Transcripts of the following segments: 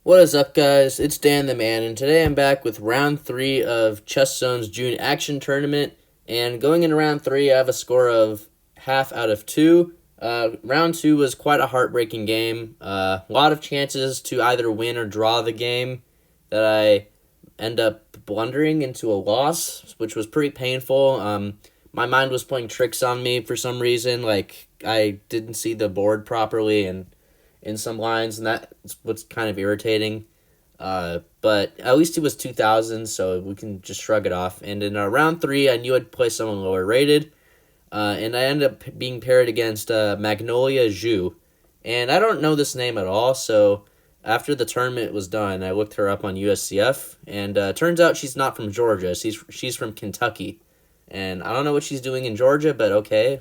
What is up, guys? It's Dan the Man, and today I'm back with round 3 of Chess Zone's June Action Tournament. And going into round 3, I have a score of half out of 2. Round 2 was quite a heartbreaking game. A lot of chances to either win or draw the game that I end up blundering into a loss, which was pretty painful. My mind was playing tricks on me for some reason. Like, I didn't see the board properly, and in some lines, and that's what's kind of irritating. But at least it was 2000, so we can just shrug it off. And in round 3, I knew I'd play someone lower rated, and I ended up being paired against Magnolia Zhu. And I don't know this name at all, so after the tournament was done, I looked her up on USCF, and turns out she's not from Georgia. She's from Kentucky. And I don't know what she's doing in Georgia, but okay,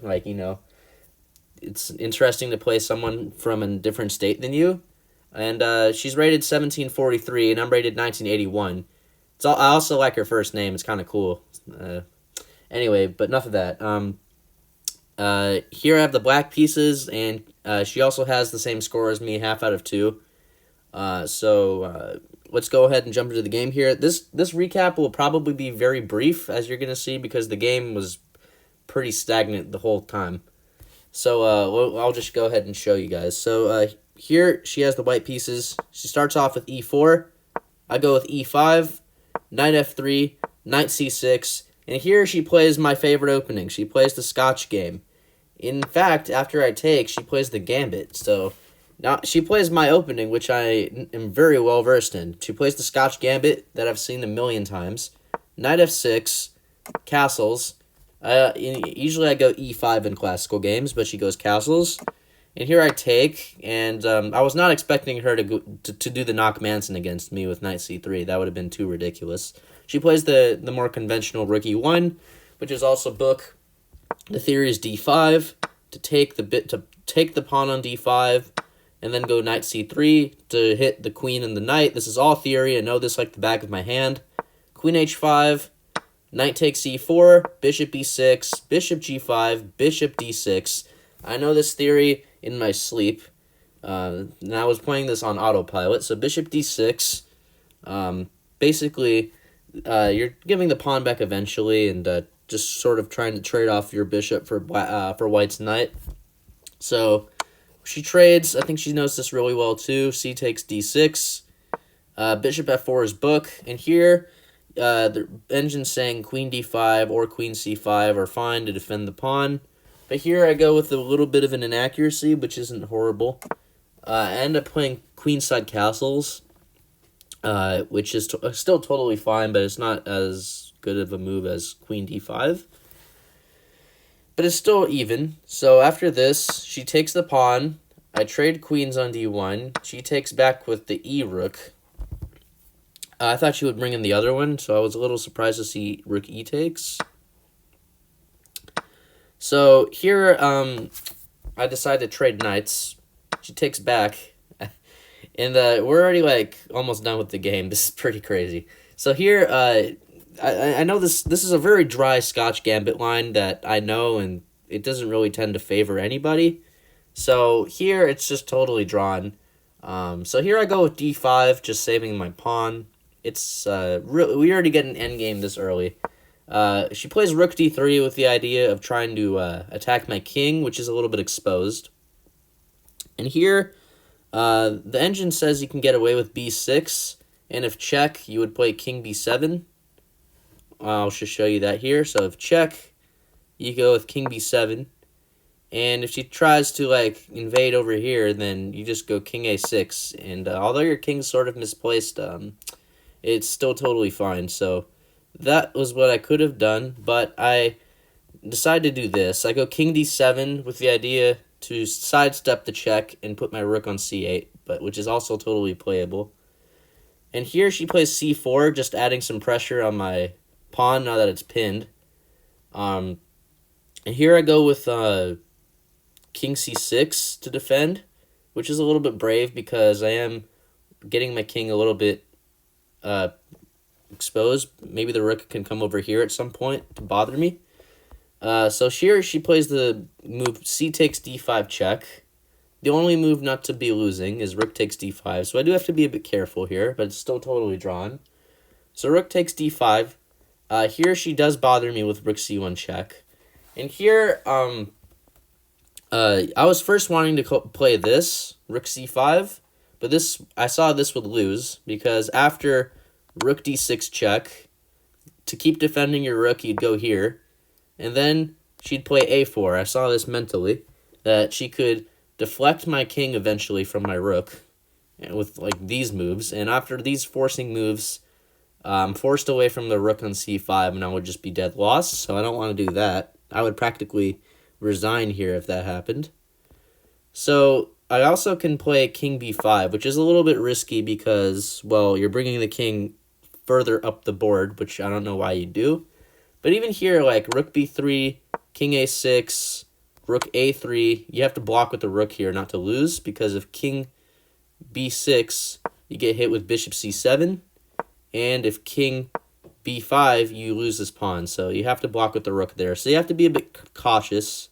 it's interesting to play someone from a different state than you. And she's rated 1743, and I'm rated 1981. I also like her first name. It's kind of cool. Anyway, but enough of that. Here I have the black pieces, and she also has the same score as me, half out of 2. So let's go ahead and jump into the game here. This recap will probably be very brief, as you're going to see, because the game was pretty stagnant the whole time. So I'll just go ahead and show you guys. So here she has the white pieces. She starts off with e4. I go with e5, knight f3, knight c6, and here she plays my favorite opening. She plays the Scotch game. In fact, after I take, she plays the gambit. So now she plays my opening, which I am very well versed in. She plays the Scotch gambit that I've seen a million times. Knight f6, castles. Usually I go e5 in classical games, but she goes castles. And here I take, and I was not expecting her to do the knock Manson against me with knight c3. That would have been too ridiculous. She plays the more conventional rook e1, which is also book. The theory is d5 to take the pawn on d5, and then go knight c3 to hit the queen and the knight. This is all theory. I know this like the back of my hand. Queen h5. Knight takes e4, bishop e6, bishop g5, bishop d6. I know this theory in my sleep, and I was playing this on autopilot. So bishop d6, basically, you're giving the pawn back eventually, and just sort of trying to trade off your bishop for white's knight. So she trades. I think she knows this really well too. C takes d6. Bishop f4 is book, and here the engine's saying queen d5 or queen c5 are fine to defend the pawn. But here I go with a little bit of an inaccuracy, which isn't horrible. I end up playing queenside castles, which is still totally fine, but it's not as good of a move as queen d5. But it's still even. So after this, she takes the pawn. I trade queens on d1. She takes back with the e-rook. I thought she would bring in the other one, so I was a little surprised to see rook e takes. So here, I decide to trade knights. She takes back, and we're already almost done with the game. This is pretty crazy. So here, I know this is a very dry Scotch gambit line that I know, and it doesn't really tend to favor anybody. So here, it's just totally drawn. So here I go with d5, just saving my pawn. It's we already get an endgame this early. She plays rook d3 with the idea of trying to attack my king, which is a little bit exposed. And here, the engine says you can get away with b6, and if check, you would play king b7. I'll just show you that here. So if check, you go with king b7. And if she tries to invade over here, then you just go king a6. And although your king's sort of misplaced, it's still totally fine. So that was what I could have done, but I decided to do this. I go king d7 with the idea to sidestep the check and put my rook on c8, which is also totally playable. And here she plays c4, just adding some pressure on my pawn now that it's pinned. And here I go with king c6 to defend, which is a little bit brave because I am getting my king a little bit exposed. Maybe the rook can come over here at some point to bother me. So here she plays the move c takes d5 check. the only move not to be losing is rook takes d5, so I do have to be a bit careful here, but it's still totally drawn. So rook takes d5. Here she does bother me with rook c1 check. And here, I was first wanting to play this, rook c5, but I saw this would lose, because after rook d6 check, to keep defending your rook, you'd go here, and then she'd play a4. I saw this mentally, that she could deflect my king eventually from my rook with like these moves, and after these forcing moves, I'm forced away from the rook on c5, and I would just be dead lost, so I don't want to do that. I would practically resign here if that happened. So I also can play king b5, which is a little bit risky because, well, you're bringing the king further up the board, which I don't know why you do. But even here, like rook b3, king a6, rook a3, you have to block with the rook here not to lose, because if king b6, you get hit with bishop c7, and if king b5, you lose this pawn. So you have to block with the rook there. So you have to be a bit cautious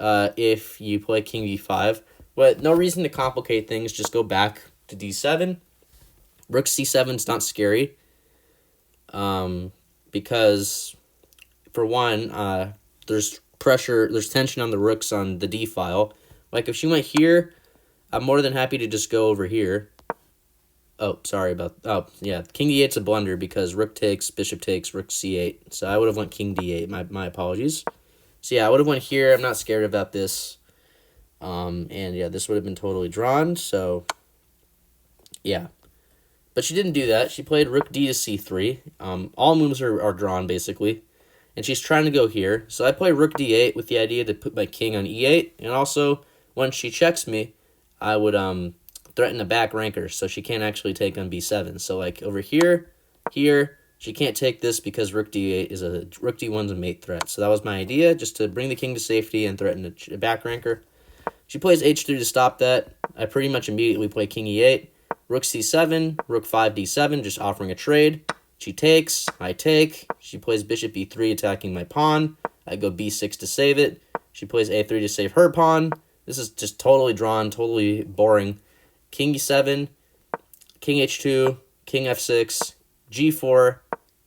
if you play king b5. But no reason to complicate things. Just go back to d7. Rook c7 is not scary. Because, for one, there's pressure, there's tension on the rooks on the d file. Like if she went here, I'm more than happy to just go over here. Oh, sorry about... Oh, yeah. King d8's a blunder because rook takes, bishop takes, rook c8. So I would have went king d8. My apologies. So yeah, I would have went here. I'm not scared about this. And yeah, this would have been totally drawn. So yeah. But she didn't do that. She played rook d to c3. All moves are drawn, basically. And she's trying to go here. So I play rook d8 with the idea to put my king on e8. And also, when she checks me, I would... threaten a back ranker, so she can't actually take on b7. So like over here, she can't take this because rook d8 is rook d1's a mate threat. So that was my idea, just to bring the king to safety and threaten a back ranker. She plays h3 to stop that. I pretty much immediately play king e8, rook c7, rook 5 d7, just offering a trade. She takes, I take. She plays bishop e3, attacking my pawn. I go b6 to save it. She plays a3 to save her pawn. This is just totally drawn, totally boring. King e7, king h2, king f6, g4,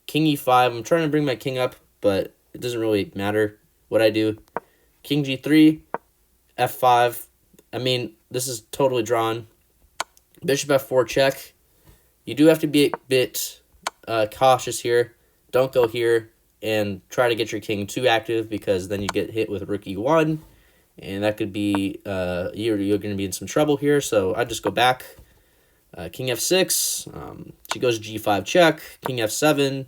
king e5. I'm trying to bring my king up, but it doesn't really matter what I do. King g3, f5. I mean, this is totally drawn. Bishop f4 check. You do have to be a bit cautious here. Don't go here and try to get your king too active, because then you get hit with rook e1. And that could be, you're going to be in some trouble here, so I just go back. King f6, she goes g5 check, king f7,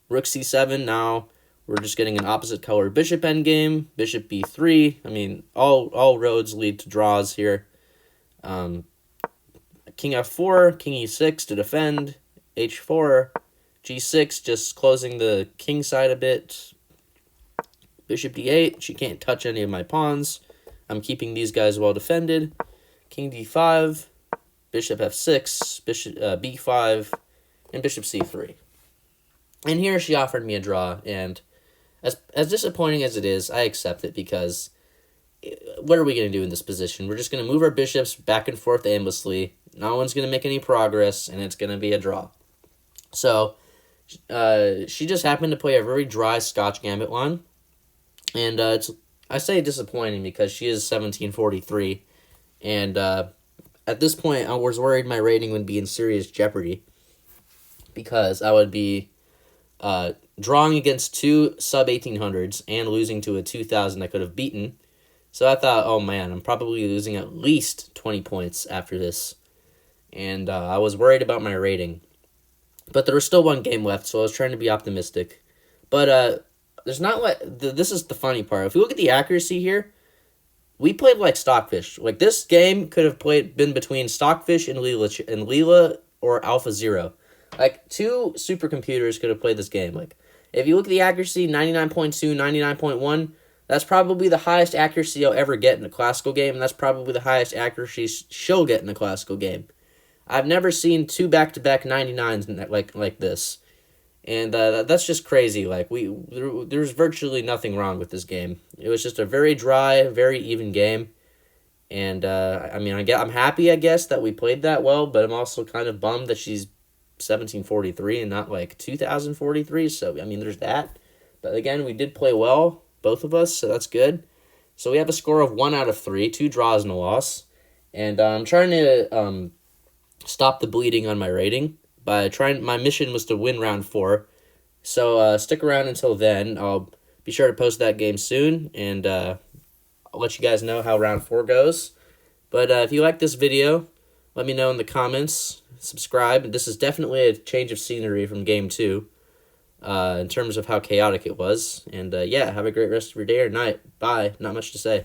rook c7. Now we're just getting an opposite color bishop endgame, bishop b3. I mean, all roads lead to draws here. King f4, king e6 to defend, h4, g6, just closing the king side a bit. Bishop d8, she can't touch any of my pawns. I'm keeping these guys well defended. King d5, bishop f6, bishop b5, and bishop c3. And here she offered me a draw, and as disappointing as it is, I accept it, because what are we going to do in this position? We're just going to move our bishops back and forth aimlessly. No one's going to make any progress, and it's going to be a draw. So she just happened to play a very dry Scotch Gambit line. And I say disappointing because she is 1743, and at this point I was worried my rating would be in serious jeopardy, because I would be drawing against two sub-1800s and losing to a 2000 I could have beaten. So I thought, oh man, I'm probably losing at least 20 points after this, and I was worried about my rating. But there was still one game left, so I was trying to be optimistic. But there's not this is the funny part. If we look at the accuracy here, we played like Stockfish. Like this game could have been between Stockfish and Leela or Alpha Zero. Like two supercomputers could have played this game. Like if you look at the accuracy, 99.2, 99.1, that's probably the highest accuracy I'll ever get in a classical game, and that's probably the highest accuracy she'll get in a classical game. I've never seen two back-to-back 99s like this. And that's just crazy. Like there's virtually nothing wrong with this game. It was just a very dry, very even game. And I mean, I'm happy, I guess, that we played that well, but I'm also kind of bummed that she's 1743 and not like 2043. So I mean, there's that. But again, we did play well, both of us, so that's good. So we have a score of 1 out of 3, 2 draws and a loss. And I'm trying to stop the bleeding on my rating by trying. My mission was to win round 4. So stick around until then. I'll be sure to post that game soon, and I'll let you guys know how round 4 goes. But if you like this video, let me know in the comments. Subscribe. This is definitely a change of scenery from game 2 in terms of how chaotic it was. And yeah, have a great rest of your day or night. Bye. Not much to say.